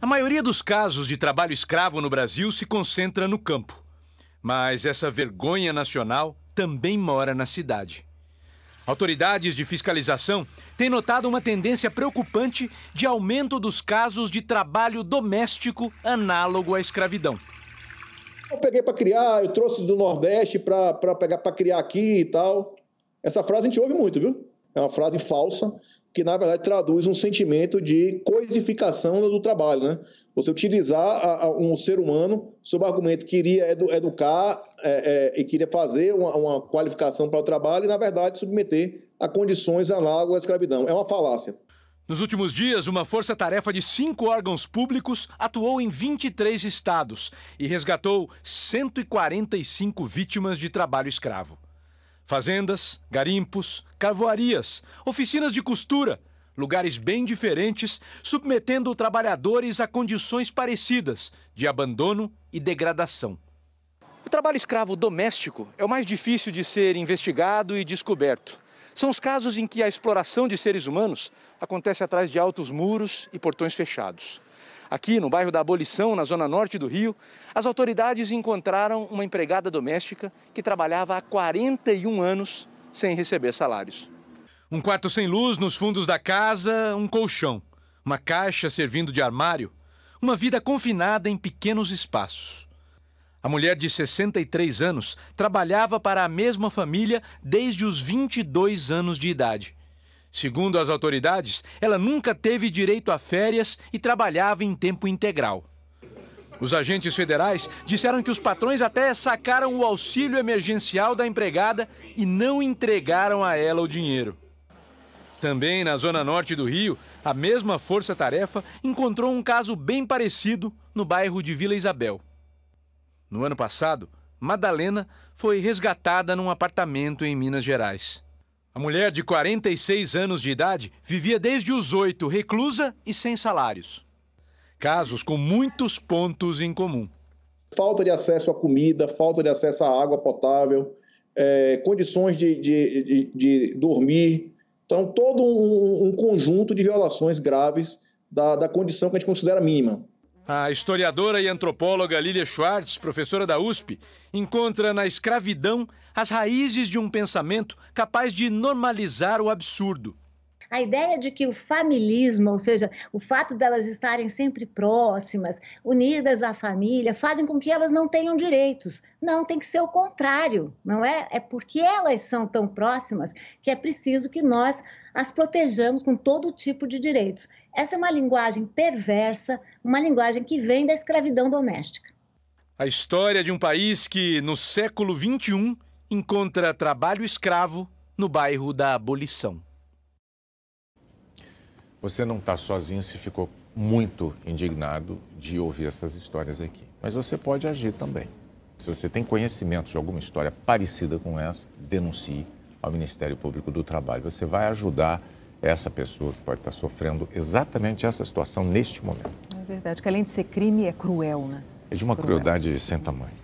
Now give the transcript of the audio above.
A maioria dos casos de trabalho escravo no Brasil se concentra no campo. Mas essa vergonha nacional também mora na cidade. Autoridades de fiscalização têm notado uma tendência preocupante de aumento dos casos de trabalho doméstico análogo à escravidão. Eu peguei para criar, eu trouxe do Nordeste para pegar para criar aqui e tal. Essa frase a gente ouve muito, viu? É uma frase falsa que, na verdade, traduz um sentimento de coisificação do trabalho, né? Você utilizar um ser humano sob o argumento que iria educar e queria fazer uma qualificação para o trabalho e, na verdade, submeter a condições análogas à escravidão. É uma falácia. Nos últimos dias, uma força-tarefa de 5 órgãos públicos atuou em 23 estados e resgatou 145 vítimas de trabalho escravo. Fazendas, garimpos, carvoarias, oficinas de costura, lugares bem diferentes, submetendo trabalhadores a condições parecidas de abandono e degradação. O trabalho escravo doméstico é o mais difícil de ser investigado e descoberto. São os casos em que a exploração de seres humanos acontece atrás de altos muros e portões fechados. Aqui, no bairro da Abolição, na zona norte do Rio, as autoridades encontraram uma empregada doméstica que trabalhava há 41 anos sem receber salários. Um quarto sem luz nos fundos da casa, um colchão, uma caixa servindo de armário, uma vida confinada em pequenos espaços. A mulher de 63 anos trabalhava para a mesma família desde os 22 anos de idade. Segundo as autoridades, ela nunca teve direito a férias e trabalhava em tempo integral. Os agentes federais disseram que os patrões até sacaram o auxílio emergencial da empregada e não entregaram a ela o dinheiro. Também na zona norte do Rio, a mesma força-tarefa encontrou um caso bem parecido no bairro de Vila Isabel. No ano passado, Madalena foi resgatada num apartamento em Minas Gerais. A mulher de 46 anos de idade vivia desde os 8 reclusa e sem salários. Casos com muitos pontos em comum. Falta de acesso à comida, falta de acesso à água potável, condições de dormir. Então, todo um conjunto de violações graves da condição que a gente considera mínima. A historiadora e antropóloga Lilia Schwartz, professora da USP, encontra na escravidão as raízes de um pensamento capaz de normalizar o absurdo. A ideia de que o familismo, ou seja, o fato delas estarem sempre próximas, unidas à família, fazem com que elas não tenham direitos. Não, tem que ser o contrário, não é? É porque elas são tão próximas que é preciso que nós as protejamos com todo tipo de direitos. Essa é uma linguagem perversa, uma linguagem que vem da escravidão doméstica. A história de um país que, no século XXI, encontra trabalho escravo no bairro da Abolição. Você não está sozinho se ficou muito indignado de ouvir essas histórias aqui. Mas você pode agir também. Se você tem conhecimento de alguma história parecida com essa, denuncie ao Ministério Público do Trabalho. Você vai ajudar essa pessoa que pode estar sofrendo exatamente essa situação neste momento. É verdade, que além de ser crime, é cruel, né? É de uma crueldade sem tamanho.